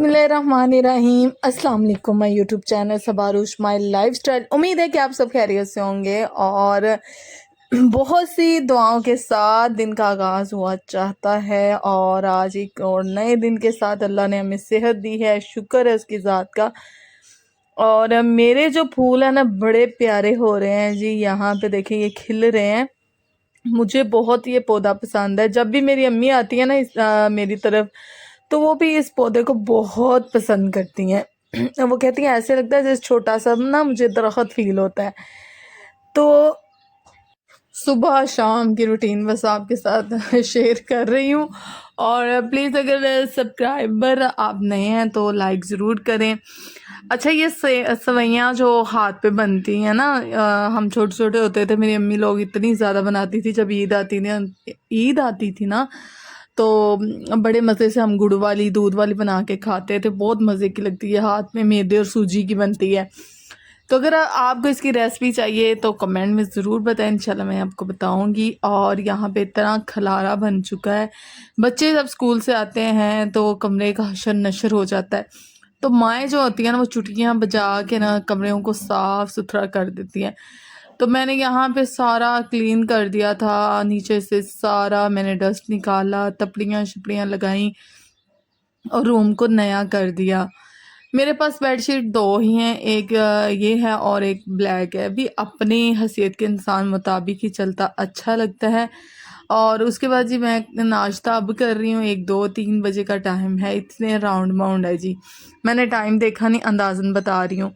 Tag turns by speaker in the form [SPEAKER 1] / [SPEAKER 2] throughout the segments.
[SPEAKER 1] बिस्मिल्लाहिर्रहमानिर्रहीम। अस्सलाम वालेकुम। My YouTube channel Sabarush my lifestyle. उम्मीद है कि आप सब खैरियत से होंगे और बहुत सी दुआओं के साथ दिन का आगाज़ हुआ चाहता है। और आज एक और नए दिन के साथ अल्लाह ने हमें सेहत दी है, शुक्र है उसकी ज़ात का। और मेरे जो फूल हैं ना बड़े प्यारे हो रहे हैं जी। यहाँ पे देखिए ये खिल रहे हैं। मुझे बहुत ये पौधा पसंद है। जब भी मेरी अम्मी आती है ना मेरी तरफ, तो वो भी इस पौधे को बहुत पसंद करती हैं। वो कहती हैं ऐसे लगता है जैसे छोटा सा ना मुझे दरख्त फील होता है। तो सुबह शाम की रूटीन बस आपके साथ शेयर कर रही हूँ। और प्लीज़ अगर सब्सक्राइबर आप नए हैं तो लाइक ज़रूर करें। अच्छा, ये सवैयाँ जो हाथ पे बनती हैं ना, हम छोटे छोटे होते थे, मेरी अम्मी लोग इतनी ज़्यादा बनाती थी। जब ईद आती थी ना, तो बड़े मज़े से हम गुड़ वाली दूध वाली बना के खाते थे। बहुत मज़े की लगती है, हाथ में मैदे और सूजी की बनती है। तो अगर आपको इसकी रेसिपी चाहिए तो कमेंट में ज़रूर बताएं, इंशाल्लाह मैं आपको बताऊंगी। और यहाँ पे इतना खलारा बन चुका है। बच्चे जब स्कूल से आते हैं तो कमरे का हशर नशर हो जाता है। तो माएँ जो होती हैं ना, वो चुटकियाँ बजा के ना कमरों को साफ़ सुथरा कर देती हैं। तो मैंने यहाँ पे सारा क्लीन कर दिया था, नीचे से सारा मैंने डस्ट निकाला, तपड़ियाँ शपड़ियाँ लगाई और रूम को नया कर दिया। मेरे पास बेडशीट दो ही हैं, एक ये है और एक ब्लैक है। अभी अपनी हैसियत के इंसान मुताबिक ही चलता अच्छा लगता है। और उसके बाद जी मैं नाश्ता अब कर रही हूँ। 1 2 3 बजे का टाइम है, इतने राउंड माउंड है जी। मैंने टाइम देखा नहीं, अंदाज़न बता रही हूँ।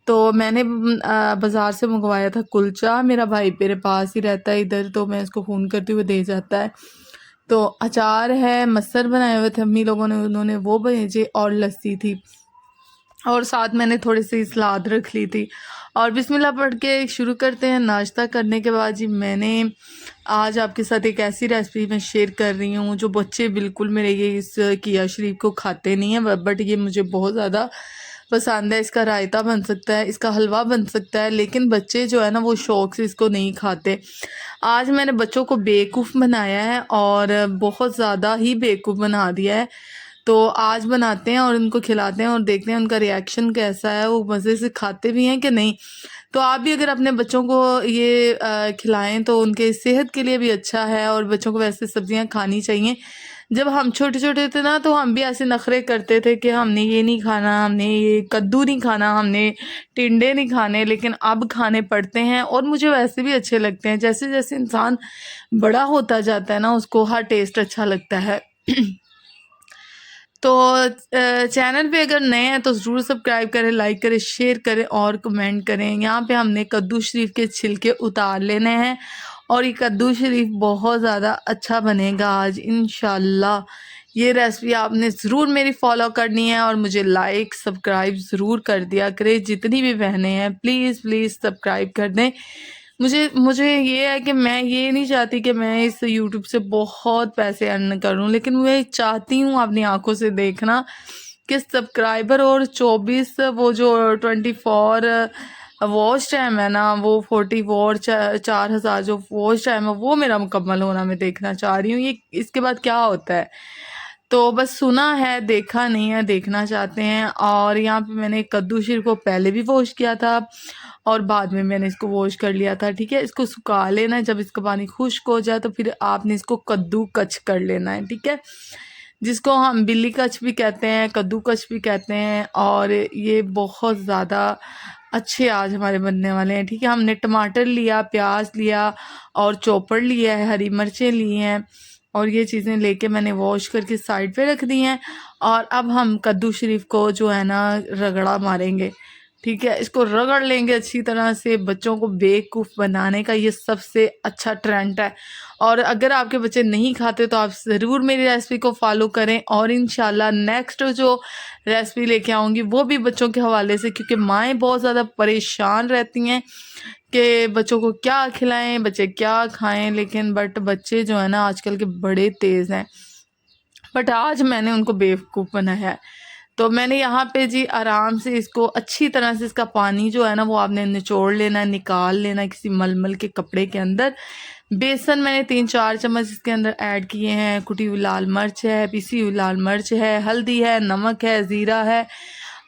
[SPEAKER 1] तो मैंने बाज़ार से मंगवाया था कुलचा। मेरा भाई मेरे पास ही रहता है इधर, तो मैं उसको फ़ोन करती हुए दे जाता है। तो अचार है, मसर बनाए हुए थे अम्मी लोगों ने, उन्होंने वो भेजे और लस्सी थी। और साथ मैंने थोड़ी सी सलाद रख ली थी। और बिस्मिल्लाह पढ़ के शुरू करते हैं। नाश्ता करने के बाद जी मैंने आज आपके साथ एक ऐसी रेसिपी मैं शेयर कर रही हूँ जो बच्चे बिल्कुल मेरे ये इस किया शरीफ को खाते नहीं हैं, बट ये मुझे बहुत ज़्यादा पसंद है। इसका रायता बन सकता है, इसका हलवा बन सकता है, लेकिन बच्चे जो है ना वो शौक़ से इसको नहीं खाते। आज मैंने बच्चों को बेवकूफ़ बनाया है और बहुत ज़्यादा ही बेवकूफ़ बना दिया है। तो आज बनाते हैं और उनको खिलाते हैं और देखते हैं उनका रिएक्शन कैसा है, वो मज़े से खाते भी हैं कि नहीं। तो आप भी अगर अपने बच्चों को ये खिलाएं तो उनके सेहत के लिए भी अच्छा है। और बच्चों को वैसे सब्जियां खानी चाहिए। जब हम छोटे छोटे थे ना, तो हम भी ऐसे नखरे करते थे कि हमने ये नहीं खाना, हमने ये कद्दू नहीं खाना, हमने टिंडे नहीं खाने, लेकिन अब खाने पड़ते हैं और मुझे वैसे भी अच्छे लगते हैं। जैसे जैसे इंसान बड़ा होता जाता है ना, उसको हर टेस्ट अच्छा लगता है। तो चैनल पे अगर नए हैं तो ज़रूर सब्सक्राइब करें, लाइक करें, शेयर करें और कमेंट करें। यहाँ पे हमने कद्दू शरीफ के छिलके उतार लेने हैं और ये कद्दू शरीफ बहुत ज़्यादा अच्छा बनेगा आज इंशाल्लाह। ये रेसिपी आपने ज़रूर मेरी फॉलो करनी है और मुझे लाइक सब्सक्राइब ज़रूर कर दिया करें। जितनी भी बहनें हैं प्लीज़ प्लीज़ सब्सक्राइब कर दें। मुझे मुझे ये है कि मैं ये नहीं चाहती कि मैं इस यूट्यूब से बहुत पैसे अर्न करूं, लेकिन मैं चाहती हूँ अपनी आंखों से देखना कि सब्सक्राइबर और 24 वो जो 24 वॉच टाइम है ना, वो 44 4,000 जो वॉच टाइम है वो मेरा मुकम्मल होना मैं देखना चाह रही हूँ। ये इसके बाद क्या होता है, तो बस सुना है, देखा नहीं है, देखना चाहते हैं। और यहाँ पे मैंने कद्दू शीर को पहले भी वॉश किया था और बाद में मैंने इसको वॉश कर लिया था। ठीक है, इसको सुखा लेना है। जब इसका पानी खुश्क हो जाए तो फिर आपने इसको कद्दू कच कर लेना है। ठीक है, जिसको हम बिल्ली कच भी कहते हैं, कद्दू कच भी कहते हैं। और ये बहुत ज़्यादा अच्छे आज हमारे बनने वाले हैं। ठीक है, हमने टमाटर लिया, प्याज लिया और चॉपर लिया है, हरी मिर्चें ली हैं और ये चीज़ें लेके मैंने वॉश करके साइड पे रख दी हैं। और अब हम कद्दू शरीफ को जो है ना रगड़ा मारेंगे। ठीक है, इसको रगड़ लेंगे अच्छी तरह से। बच्चों को बेवकूफ़ बनाने का ये सबसे अच्छा ट्रेंड है। और अगर आपके बच्चे नहीं खाते तो आप ज़रूर मेरी रेसिपी को फॉलो करें और इंशाल्लाह नेक्स्ट जो रेसिपी लेके आऊँगी वो भी बच्चों के हवाले से, क्योंकि माएँ बहुत ज़्यादा परेशान रहती हैं कि बच्चों को क्या खिलाएं, बच्चे क्या खाएं। लेकिन बट बच्चे जो है ना आजकल के बड़े तेज़ हैं, बट आज मैंने उनको बेवकूफ़ बनाया है। तो मैंने यहाँ पे जी आराम से इसको अच्छी तरह से, इसका पानी जो है ना वो आपने निचोड़ लेना है, निकाल लेना है किसी मलमल के कपड़े के अंदर। बेसन मैंने 3-4 चम्मच इसके अंदर ऐड किए हैं। कुटी हुई लाल मिर्च है, पिसी हुई लाल मिर्च है, हल्दी है, नमक है, ज़ीरा है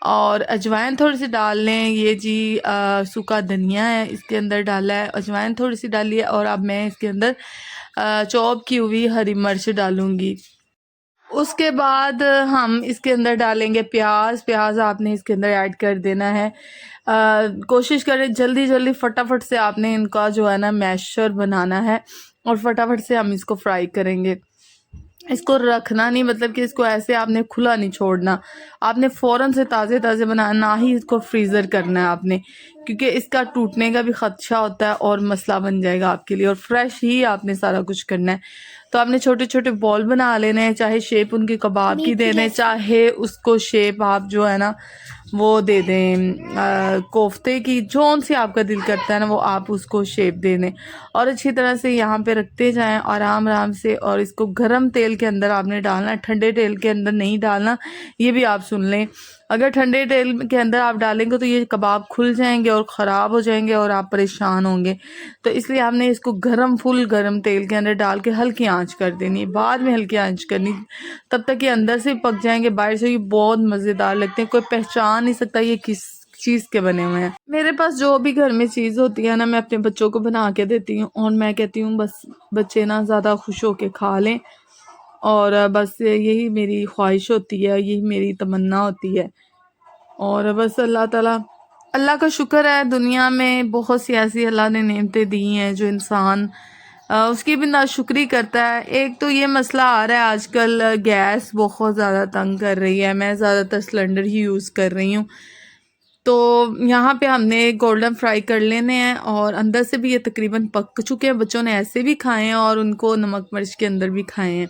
[SPEAKER 1] और अजवाइन थोड़ी सी डाल लें। ये जी सूखा धनिया है इसके अंदर डाला है, अजवाइन थोड़ी सी डाली है और अब मैं इसके अंदर चॉप की हुई हरी मिर्च डालूँगी। उसके बाद हम इसके अंदर डालेंगे प्याज आपने इसके अंदर ऐड कर देना है। कोशिश करें जल्दी जल्दी फटाफट से आपने इनका जो है ना मैशर बनाना है और फटाफट से हम इसको फ्राई करेंगे। इसको रखना नहीं, मतलब कि इसको ऐसे आपने खुला नहीं छोड़ना, आपने फ़ौरन से ताज़े ताज़े बनाना, ना ही इसको फ्रीज़र करना है आपने, क्योंकि इसका टूटने का भी ख़दशा होता है और मसला बन जाएगा आपके लिए। और फ्रेश ही आपने सारा कुछ करना है। तो आपने छोटे छोटे बॉल बना लेने हैं, चाहे शेप उनके कबाब की दे दें, चाहे उसको शेप आप जो है ना वो दे दें कोफ्ते की, जोन से आपका दिल करता है ना वो आप उसको शेप दे दें और अच्छी तरह से यहाँ पे रखते जाएं आराम आराम से। और इसको गरम तेल के अंदर आपने डालना है, ठंडे तेल के अंदर नहीं डालना, ये भी आप सुन लें। अगर ठंडे तेल के अंदर आप डालेंगे तो ये कबाब खुल जाएंगे और ख़राब हो जाएंगे और आप परेशान होंगे। तो इसलिए आपने इसको फुल गरम तेल के अंदर डाल के हल्की आंच कर देनी है, बाद में हल्की आंच करनी, तब तक ये अंदर से पक जाएंगे, बाहर से ये बहुत मज़ेदार लगते हैं। कोई पहचान नहीं सकता ये किस चीज़ के बने हुए हैं। मेरे पास जो भी घर में चीज़ होती है ना मैं अपने बच्चों को बना के देती हूँ और मैं कहती हूँ बस बच्चे ना ज़्यादा खुश होके खा लें, और बस यही मेरी ख्वाहिश होती है, यही मेरी तमन्ना होती है। और बस अल्लाह का शुक्र है, दुनिया में बहुत सी ऐसी अल्लाह ने नेमतें दी हैं जो इंसान उसकी भी नाशुक्री करता है। एक तो ये मसला आ रहा है आजकल, गैस बहुत ज़्यादा तंग कर रही है, मैं ज़्यादातर सिलेंडर ही यूज़ कर रही हूँ। तो यहाँ पे हमने गोल्डन फ्राई कर लेने हैं और अंदर से भी ये तकरीबन पक चुके हैं। बच्चों ने ऐसे भी खाए हैं और उनको नमक मिर्च के अंदर भी खाए हैं,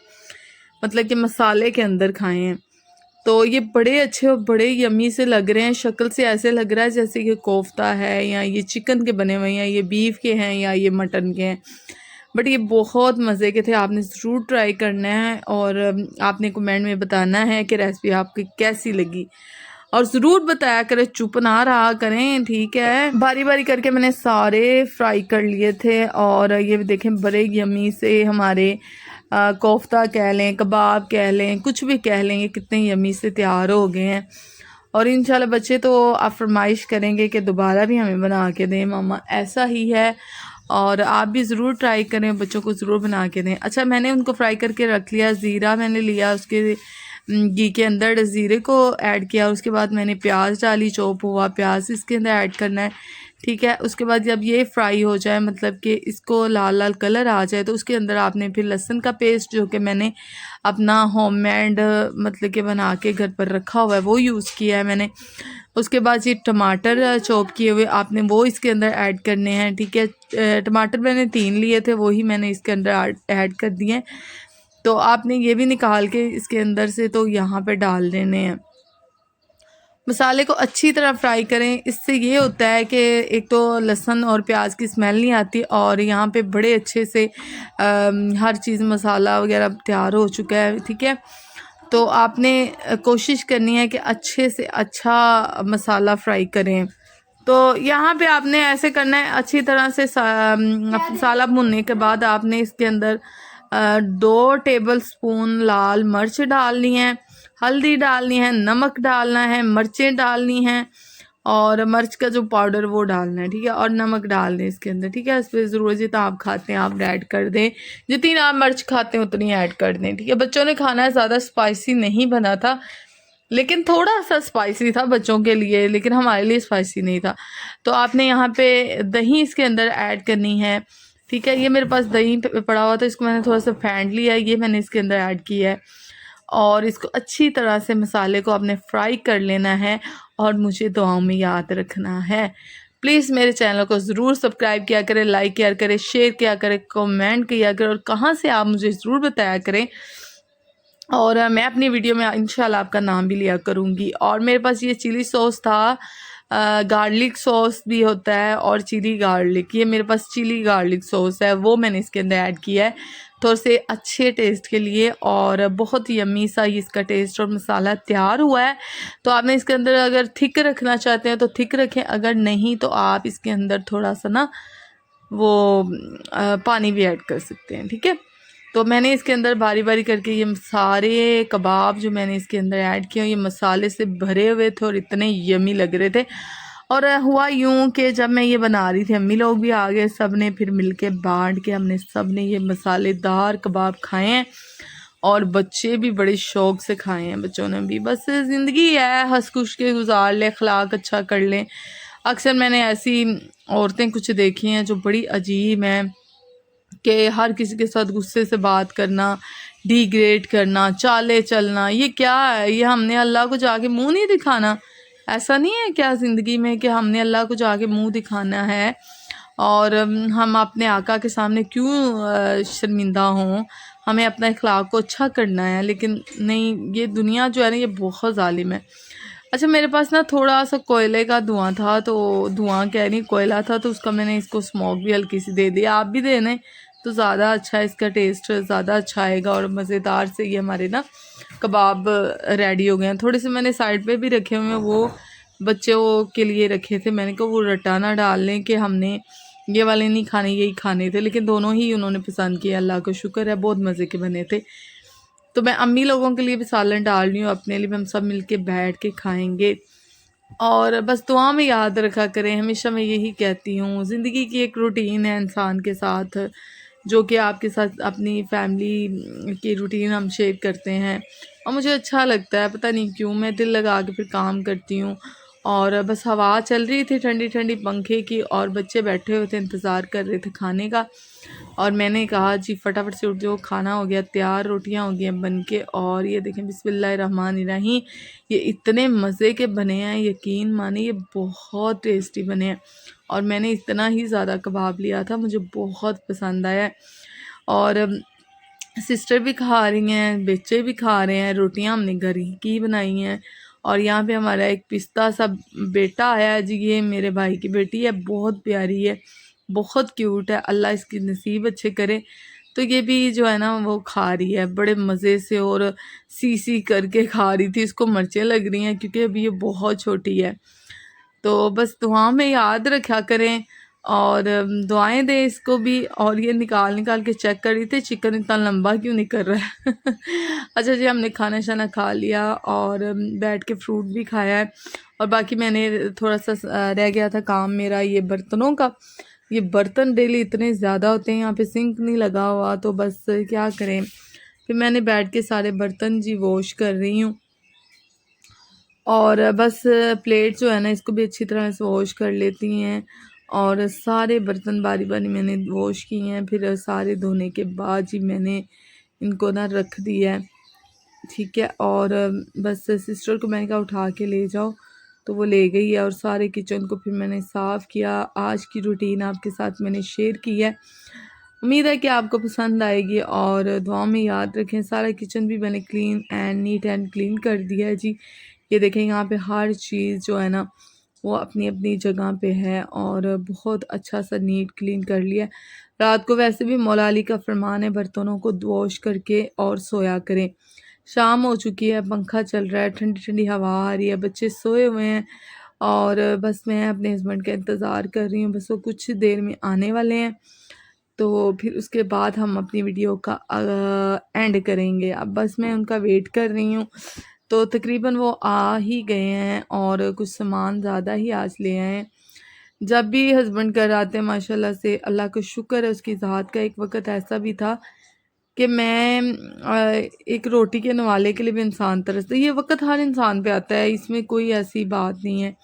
[SPEAKER 1] मतलब कि मसाले के अंदर खाए हैं। तो ये बड़े अच्छे और बड़े यमी से लग रहे हैं, शक्ल से ऐसे लग रहा है जैसे कि कोफ्ता है या ये चिकन के बने हुए हैं, ये बीफ के हैं या ये मटन के हैं। बट ये बहुत मज़े के थे, आपने ज़रूर ट्राई करना है और आपने कमेंट में बताना है कि रेसिपी आपकी कैसी लगी और ज़रूर बताया करें, चुप ना रहा करें, ठीक है। बारी बारी करके मैंने सारे फ्राई कर लिए थे और ये भी देखें बड़े यमी से हमारे कोफ्ता कह लें, कबाब कह लें, कुछ भी कह लें, ये कितने यमी से तैयार हो गए हैं। और इंशाल्लाह बच्चे तो आप फरमाइश करेंगे कि दोबारा भी हमें बना के दें मम्मा, ऐसा ही है। और आप भी ज़रूर ट्राई करें, बच्चों को ज़रूर बना के दें। अच्छा, मैंने उनको फ्राई करके रख लिया, ज़ीरा मैंने लिया, उसके घी के अंदर ज़ीरे को ऐड किया, उसके बाद मैंने प्याज डाली, चॉप हुआ प्याज इसके अंदर ऐड करना है, ठीक है। उसके बाद जब ये फ्राई हो जाए, मतलब कि इसको लाल लाल कलर आ जाए, तो उसके अंदर आपने फिर लहसुन का पेस्ट जो कि मैंने अपना होममेड मतलब कि बना के घर पर रखा हुआ है वो यूज़ किया है मैंने। उसके बाद ये टमाटर चॉप किए हुए आपने वो इसके अंदर ऐड करने हैं, ठीक है। टमाटर मैंने 3 लिए थे, वही मैंने इसके अंदर ऐड कर दिए हैं। तो आपने ये भी निकाल के इसके अंदर से तो यहाँ पे डाल देने हैं। मसाले को अच्छी तरह फ्राई करें, इससे ये होता है कि एक तो लहसुन और प्याज की स्मेल नहीं आती और यहाँ पे बड़े अच्छे से हर चीज़ मसाला वगैरह तैयार हो चुका है, ठीक है। तो आपने कोशिश करनी है कि अच्छे से अच्छा मसाला फ्राई करें। तो यहाँ पे आपने ऐसे करना है, अच्छी तरह से मसाला भुनने के बाद आपने इसके अंदर 2 टेबल स्पून लाल मिर्च डालनी है, हल्दी डालनी है, नमक डालना है, मिर्चें डालनी हैं और मिर्च का जो पाउडर वो डालना है, ठीक है। और नमक डाल दें इसके अंदर, ठीक है। इस पर ज़रूर जितना आप खाते हैं आप ऐड कर दें, जितनी आप मिर्च खाते हैं उतनी ऐड कर दें, ठीक है। बच्चों ने खाना है, ज़्यादा स्पाइसी नहीं बना था, लेकिन थोड़ा सा स्पाइसी था बच्चों के लिए, लेकिन हमारे लिए स्पाइसी नहीं था। तो आपने यहाँ पे दही इसके अंदर ऐड करनी है, ठीक है। ये मेरे पास दही पड़ा हुआ था, इसको मैंने थोड़ा सा फेंट लिया है, ये मैंने इसके अंदर ऐड किया है और इसको अच्छी तरह से मसाले को आपने फ्राई कर लेना है और मुझे दुआओं में याद रखना है। प्लीज़ मेरे चैनल को ज़रूर सब्सक्राइब किया करें, लाइक किया करें, शेयर किया करें, कमेंट किया करें और कहाँ से आप मुझे ज़रूर बताया करें और मैं अपनी वीडियो में इंशाल्लाह आपका नाम भी लिया करूँगी। और मेरे पास ये चिली सॉस था, गार्लिक सॉस भी होता है और चिली गार्लिक, ये मेरे पास चिली गार्लिक सॉस है, वो मैंने इसके अंदर ऐड किया है। थोड़े से अच्छे टेस्ट के लिए। और बहुत यम्मी सा इसका टेस्ट और मसाला तैयार हुआ है। तो आपने इसके अंदर अगर थिक रखना चाहते हैं तो थिक रखें, अगर नहीं तो आप इसके अंदर थोड़ा सा ना वो पानी भी ऐड कर सकते हैं, ठीक है। तो मैंने इसके अंदर बारी बारी करके ये सारे कबाब जो मैंने इसके अंदर ऐड किए, ये मसाले से भरे हुए थे और इतने यमी लग रहे थे। और हुआ यूं कि जब मैं ये बना रही थी, अम्मी लोग भी आ गए, सब ने फिर मिलके बांट के हमने सब ने ये मसालेदार कबाब खाए हैं। और बच्चे भी बड़े शौक़ से खाए हैं, बच्चों ने भी। बस ज़िंदगी है, हंस खुश के गुजार ले, अखलाक अच्छा कर लें। अक्सर मैंने ऐसी औरतें कुछ देखी हैं जो बड़ी अजीब हैं कि हर किसी के साथ गुस्से से बात करना, डिग्रेड करना, चाले चलना। ये क्या है? ये हमने अल्लाह को जाके मुंह नहीं दिखाना? ऐसा नहीं है क्या ज़िंदगी में कि हमने अल्लाह को जाके मुंह दिखाना है? और हम अपने आका के सामने क्यों शर्मिंदा हों? हमें अपना इखलाक को अच्छा करना है। लेकिन नहीं, ये दुनिया जो है ना, ये बहुत ज़ालिम है। अच्छा, मेरे पास ना थोड़ा सा कोयले का धुआं था, तो धुआं कह नहीं, कोयला था, तो उसका मैंने इसको स्मोक भी हल्की सी दे दी। आप भी दे दें तो ज़्यादा अच्छा है, इसका टेस्ट ज़्यादा अच्छा आएगा। और मज़ेदार से ये हमारे ना कबाब रेडी हो गए हैं। थोड़े से मैंने साइड पे भी रखे हुए हैं, वो बच्चों के लिए रखे थे। मैंने कहा वो रटा ना डाल लें कि हमने ये वाले नहीं खाने, यही खाने थे। लेकिन दोनों ही उन्होंने पसंद किया, अल्लाह का शुक्र है, बहुत मज़े के बने थे। तो मैं अम्मी लोगों के लिए भी सालन डाल रही हूँ, अपने लिए भी। हम सब मिलके बैठ के खाएंगे। और बस दुआ में याद रखा करें, हमेशा मैं यही कहती हूँ, ज़िंदगी की एक रूटीन है इंसान के साथ, जो कि आपके साथ अपनी फैमिली की रूटीन हम शेयर करते हैं। और मुझे अच्छा लगता है, पता नहीं क्यों, मैं दिल लगा के फिर काम करती हूँ। और बस हवा चल रही थी ठंडी ठंडी पंखे की, और बच्चे बैठे हुए थे, इंतज़ार कर रहे थे खाने का। और मैंने कहा जी फटाफट से उठ जाओ, खाना हो गया तैयार, रोटियां हो गई बन के। और ये देखें, बिस्मिल्लाहिर्रहमानिर्रहीम, ये इतने मज़े के बने हैं, यकीन माने ये बहुत टेस्टी बने हैं। और मैंने इतना ही ज़्यादा कबाब लिया था, मुझे बहुत पसंद आया है। और सिस्टर भी खा रही हैं, बच्चे भी खा रहे हैं। रोटियां हमने घर ही की बनाई हैं। और यहाँ पे हमारा एक पिस्ता सा बेटा आया है जी, ये मेरे भाई की बेटी है, बहुत प्यारी है, बहुत क्यूट है, अल्लाह इसकी नसीब अच्छे करे। तो ये भी जो है ना वो खा रही है बड़े मज़े से, और सी करके खा रही थी। इसको मिर्चें लग रही हैं क्योंकि अभी ये बहुत छोटी है। तो बस दुआ में याद रखा करें और दुआएं दें इसको भी। और ये निकाल के चेक कर रही थी चिकन इतना लंबा क्यों निकल रहा है। अच्छा जी, हमने खाना शाना खा लिया और बैठ के फ्रूट भी खाया है। और बाकी मैंने थोड़ा सा रह गया था काम मेरा, ये बर्तनों का। ये बर्तन डेली इतने ज़्यादा होते हैं, यहाँ पे सिंक नहीं लगा हुआ, तो बस क्या करें। फिर मैंने बैठ के सारे बर्तन जी वॉश कर रही हूँ। और बस प्लेट जो है ना, इसको भी अच्छी तरह से वॉश कर लेती हैं। और सारे बर्तन बारी बारी मैंने वॉश किए हैं। फिर सारे धोने के बाद जी मैंने इनको ना रख दिया है, ठीक है। और बस सिस्टर को मैंने कहा उठा के ले जाओ, तो वो ले गई है। और सारे किचन को फिर मैंने साफ़ किया। आज की रूटीन आपके साथ मैंने शेयर की है, उम्मीद है कि आपको पसंद आएगी। और दुआ में याद रखें, सारा किचन भी मैंने clean and neat and clean कर दिया है जी। ये देखें, यहाँ पे हर चीज़ जो है ना वो अपनी अपनी जगह पे है, और बहुत अच्छा सा नीट क्लीन कर लिया। रात को वैसे भी मौला अली का फरमान है, बर्तनों को वॉश करके और सोया करें। शाम हो चुकी है, पंखा चल रहा है, ठंडी ठंडी हवा आ रही है, बच्चे सोए हुए हैं। और बस मैं अपने हस्बैंड का इंतज़ार कर रही हूँ, बस वो कुछ देर में आने वाले हैं। तो फिर उसके बाद हम अपनी वीडियो का एंड करेंगे। अब बस मैं उनका वेट कर रही हूँ। तो तकरीबन वो आ ही गए हैं, और कुछ सामान ज़्यादा ही आज ले आए हैं। जब भी हस्बैंड घर आते हैं माशाल्लाह से, अल्लाह का शुक्र है उसकी ज़ात का। एक वक्त ऐसा भी था कि मैं एक रोटी के नवाले के लिए भी इंसान तरसता। ये वक्त हर इंसान पे आता है, इसमें कोई ऐसी बात नहीं है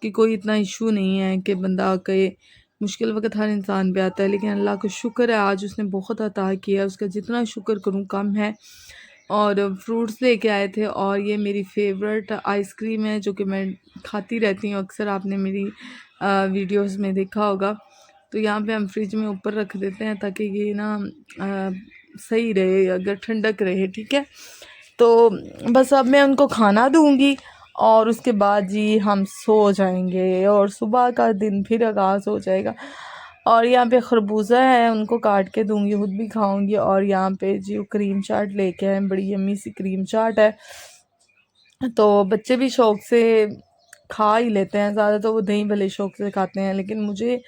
[SPEAKER 1] कि कोई इतना इशू नहीं है कि बंदा कहे। मुश्किल वक्त हर इंसान पे आता है, लेकिन अल्लाह का शुक्र है आज उसने बहुत अता किया, उसका जितना शुक्र करूँ कम है। और फ्रूट्स लेके आए थे, और ये मेरी फेवरेट आइसक्रीम है जो कि मैं खाती रहती हूँ अक्सर, आपने मेरी वीडियोस में देखा होगा। तो यहाँ पे हम फ्रिज में ऊपर रख देते हैं ताकि ये ना सही रहे, अगर ठंडक रहे, ठीक है। तो बस अब मैं उनको खाना दूँगी, और उसके बाद जी हम सो जाएंगे, और सुबह का दिन फिर आगाज़ हो जाएगा। और यहाँ पे खरबूजा है, उनको काट के दूंगी, खुद भी खाऊंगी। और यहाँ पे जी वो क्रीम चाट लेके आए, बड़ी यम्मी सी क्रीम चाट है। तो बच्चे भी शौक से खा ही लेते हैं, ज़्यादा तो वो दही भले शौक से खाते हैं, लेकिन मुझे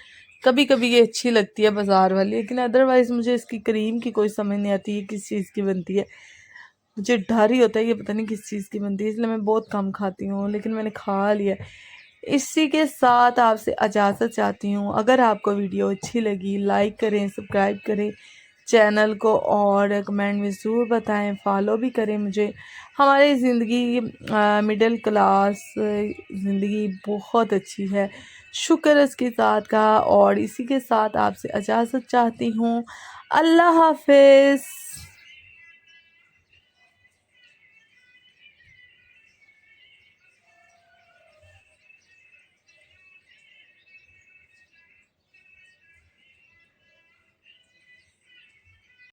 [SPEAKER 1] कभी कभी ये अच्छी लगती है बाज़ार वाली, लेकिन अदरवाइज़ मुझे इसकी क्रीम की कोई समझ नहीं आती है किस चीज़ की बनती है। मुझे डर ही होता है ये पता नहीं किस चीज़ की बनती है, इसलिए मैं बहुत कम खाती हूँ, लेकिन मैंने खा लिया। इसी के साथ आपसे इजाज़त चाहती हूँ। अगर आपको वीडियो अच्छी लगी लाइक करें, सब्सक्राइब करें चैनल को, और कमेंट में ज़रूर बताएं, फॉलो भी करें मुझे। हमारी ज़िंदगी मिडिल क्लास ज़िंदगी बहुत अच्छी है, शुक्र इसके साथ का। और इसी के साथ आपसे इजाज़त चाहती हूँ। अल्लाह हाफिज़।